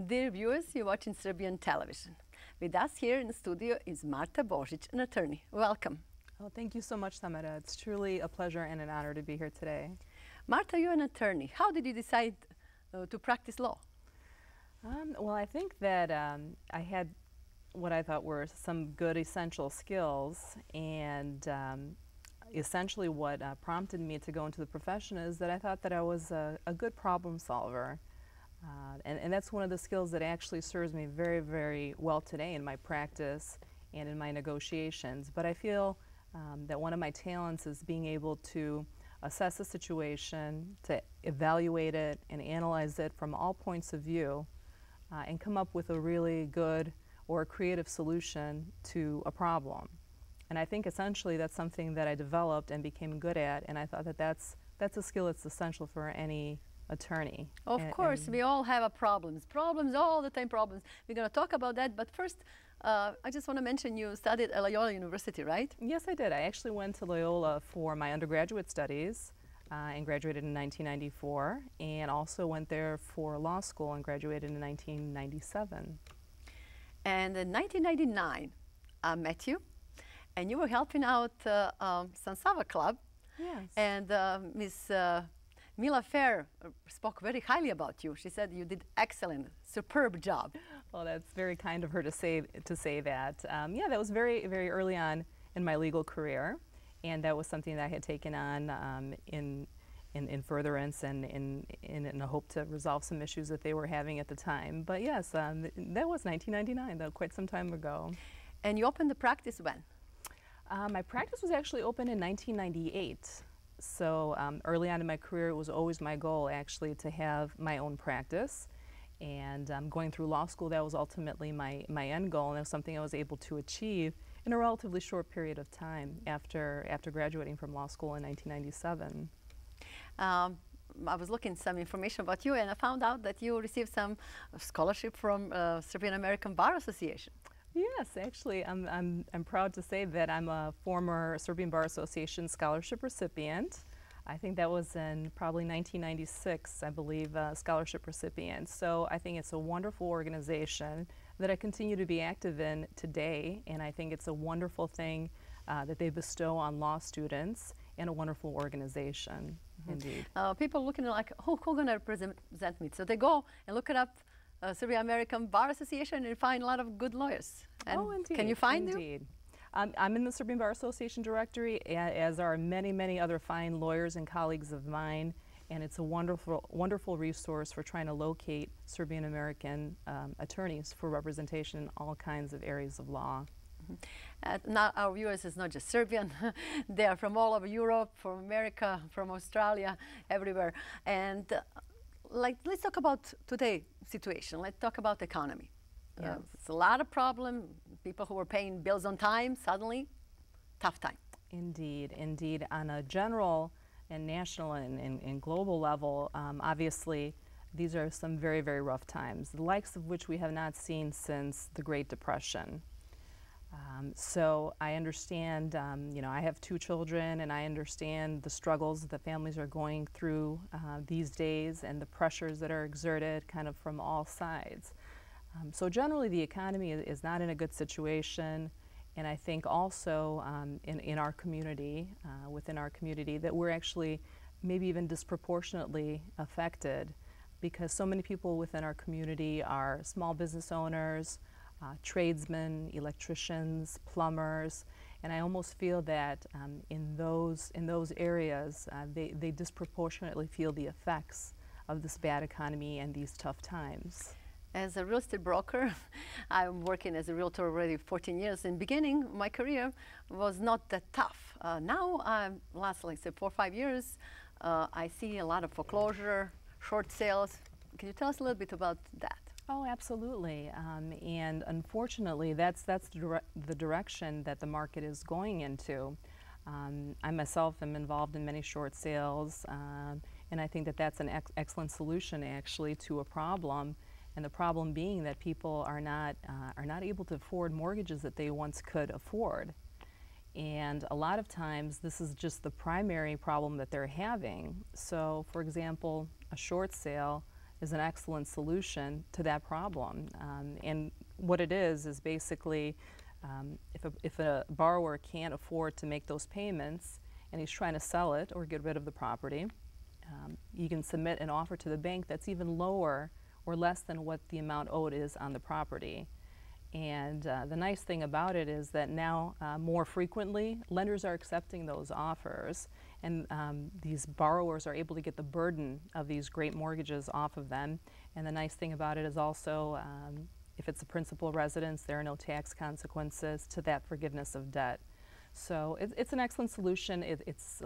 Dear viewers, you're watching Serbian television. With us here in the studio is Marta Bozic, an attorney. Welcome. Oh, thank you so much, Tamara. It's truly a pleasure and an honor to be here today. Marta, you're an attorney. How did you decide to practice law? Well, I think that I had what I thought were some good essential skills, and essentially what prompted me to go into the profession is that I thought that I was a good problem solver. And that's one of the skills that actually serves me very, very well today in my practice and in my negotiations. But I feel that one of my talents is being able to assess a situation, to evaluate it and analyze it from all points of view, and come up with a really good or a creative solution to a problem. And I think essentially that's something that I developed and became good at, and I thought that that's a skill that's essential for any attorney. Of course, we all have problems all the time, problems. We're going to talk about that, but first, I just want to mention you studied at Loyola University, right? Yes, I did. I actually went to Loyola for my undergraduate studies and graduated in 1994, and also went there for law school and graduated in 1997. And in 1999, I met you, and you were helping out Sansava Club. Yes. And Miss Mila Fair spoke very highly about you. She said you did excellent, superb job. Well, that's very kind of her to say that. Yeah, that was very, very early on in my legal career, and that was something that I had taken on in furtherance and in a hope to resolve some issues that they were having at the time. But yes, that was 1999, though, quite some time ago. And you opened the practice when? My practice was actually opened in 1998. So early on in my career, it was always my goal actually to have my own practice. And going through law school, that was ultimately my end goal, and it was something I was able to achieve in a relatively short period of time after graduating from law school in 1997. I was looking some information about you, and I found out that you received some scholarship from Serbian American Bar Association. Yes, actually, I'm proud to say that I'm a former Serbian Bar Association scholarship recipient. I think that was in probably 1996, I believe, scholarship recipient. So I think it's a wonderful organization that I continue to be active in today, and I think it's a wonderful thing that they bestow on law students, and a wonderful organization, indeed. People looking like, who's going to represent me? So they go and look it up. Serbian American Bar Association, and find a lot of good lawyers. And oh, indeed. Can you find them? I'm in the Serbian Bar Association directory, as are many, many other fine lawyers and colleagues of mine, and it's a wonderful, wonderful resource for trying to locate Serbian American attorneys for representation in all kinds of areas of law. Now our viewers is not just Serbian, they are from all over Europe, from America, from Australia, everywhere. And let's talk about today's situation. Let's talk about the economy. Yes. It's a lot of problem. People who were paying bills on time, suddenly, tough time. Indeed, indeed. On a general and national and global level, obviously, these are some very, very rough times, the likes of which we have not seen since the Great Depression. So I understand, I have two children, and I understand the struggles that families are going through these days, and the pressures that are exerted kind of from all sides. So generally the economy is not in a good situation, and I think also in our community, within our community, that we're actually maybe even disproportionately affected, because so many people within our community are small business owners, tradesmen, electricians, plumbers, and I almost feel that in those areas they disproportionately feel the effects of this bad economy and these tough times. As a real estate broker, I'm working as a realtor already 14 years. In the beginning, my career was not that tough. Now, last, like say, 4 or 5 years, I see a lot of foreclosure, short sales. Can you tell us a little bit about that? Oh, absolutely. And unfortunately, that's the direction that the market is going into. I myself am involved in many short sales, and I think that that's an excellent solution actually to a problem. And the problem being that people are not able to afford mortgages that they once could afford. And a lot of times this is just the primary problem that they're having. So, for example, a short sale is an excellent solution to that problem. And what it is basically if a borrower can't afford to make those payments and he's trying to sell it or get rid of the property, you can submit an offer to the bank that's even lower or less than what the amount owed is on the property. And the nice thing about it is that now more frequently lenders are accepting those offers, and these borrowers are able to get the burden of these great mortgages off of them. And the nice thing about it is also if it's a principal residence, there are no tax consequences to that forgiveness of debt. So it's an excellent solution. It's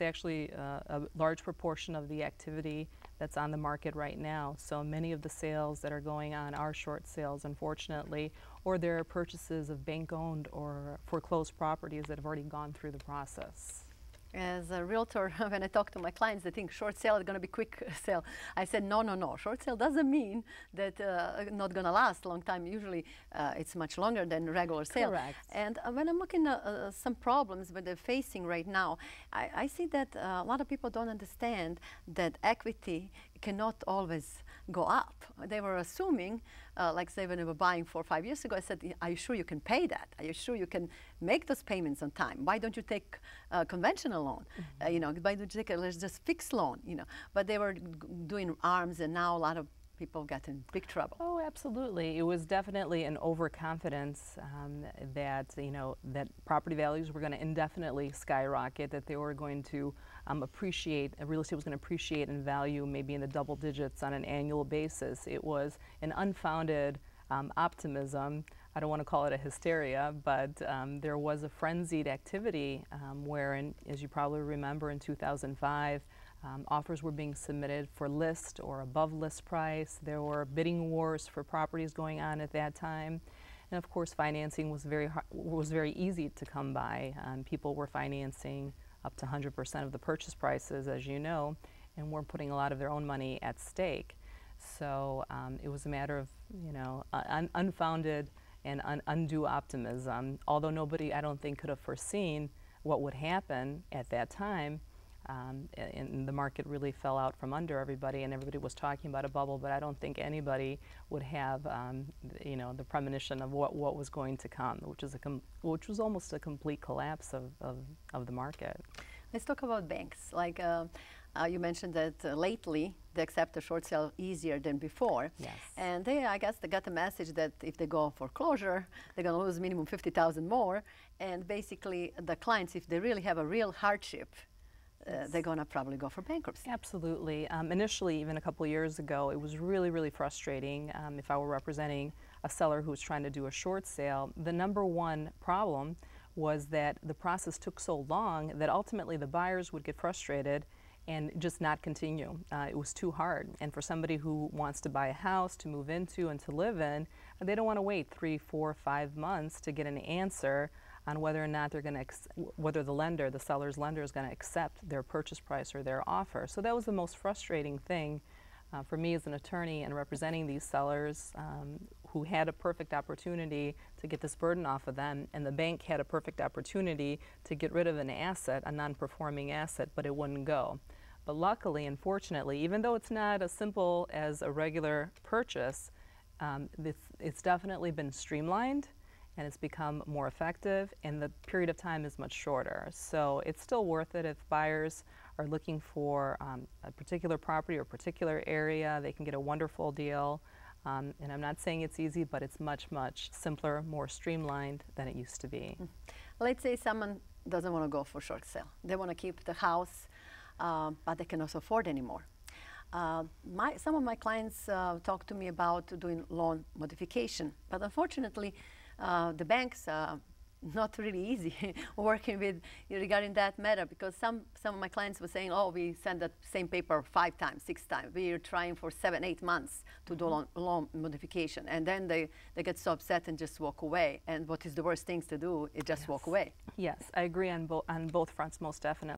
actually a large proportion of the activity that's on the market right now. So many of the sales that are going on are short sales, unfortunately, or there are purchases of bank-owned or foreclosed properties that have already gone through the process. As a realtor, when I talk to my clients, they think short sale is going to be quick sale. I said, no, no, no. Short sale doesn't mean that not going to last a long time. Usually, it's much longer than regular sale. Correct. And when I'm looking at some problems that they're facing right now, I see that a lot of people don't understand that equity cannot always go up. They were assuming, like say when they were buying 4 or 5 years ago, I said, are you sure you can pay that? Are you sure you can make those payments on time? Why don't you take a conventional loan? Mm-hmm. You know, why don't you take a just fixed loan? You know, but they were doing ARMs, and now a lot of people got in big trouble. Oh, absolutely. It was definitely an overconfidence that, you know, that property values were going to indefinitely skyrocket, that they were going to appreciate, real estate was going to appreciate in value maybe in the double digits on an annual basis. It was an unfounded optimism. I don't want to call it a hysteria, but there was a frenzied activity wherein, as you probably remember, in 2005, offers were being submitted for list or above list price. There were bidding wars for properties going on at that time. And of course, financing was very easy to come by. People were financing up to 100% of the purchase prices, as you know, and weren't putting a lot of their own money at stake. So it was a matter of, you know, unfounded and undue optimism. Although nobody, I don't think, could have foreseen what would happen at that time. And the market really fell out from under everybody, and everybody was talking about a bubble, but I don't think anybody would have, you know, the premonition of what was going to come, which was almost a complete collapse of the market. Let's talk about banks. Like you mentioned that lately they accept a short sale easier than before. Yes. And I guess they got the message that if they go foreclosure, they're going to lose minimum $50,000 more. And basically, the clients, if they really have a real hardship, they're going to probably go for bankruptcy. Absolutely. Initially, even a couple of years ago, it was really, really frustrating if I were representing a seller who was trying to do a short sale. The number one problem was that the process took so long that ultimately the buyers would get frustrated and just not continue. It was too hard. And for somebody who wants to buy a house to move into and to live in, they don't want to wait 3, 4, 5 months to get an answer on whether or not they're going to, whether the seller's lender is going to accept their purchase price or their offer. So that was the most frustrating thing for me as an attorney and representing these sellers who had a perfect opportunity to get this burden off of them, and the bank had a perfect opportunity to get rid of an asset, a non-performing asset, but it wouldn't go. But luckily and fortunately, even though it's not as simple as a regular purchase, it's definitely been streamlined, and it's become more effective, and the period of time is much shorter. So it's still worth it if buyers are looking for a particular property or a particular area. They can get a wonderful deal. And I'm not saying it's easy, but it's much, much simpler, more streamlined than it used to be. Let's say someone doesn't want to go for short sale. They want to keep the house, but they cannot afford anymore. Some of my clients talk to me about doing loan modification, but unfortunately, the banks not really easy working with regarding that matter, because some of my clients were saying, oh, we send that same paper 5 times, 6 times. We're trying for 7, 8 months to do loan modification, and then they get so upset and just walk away. And what is the worst things to do is just walk away. Yes, I agree on both fronts, most definitely.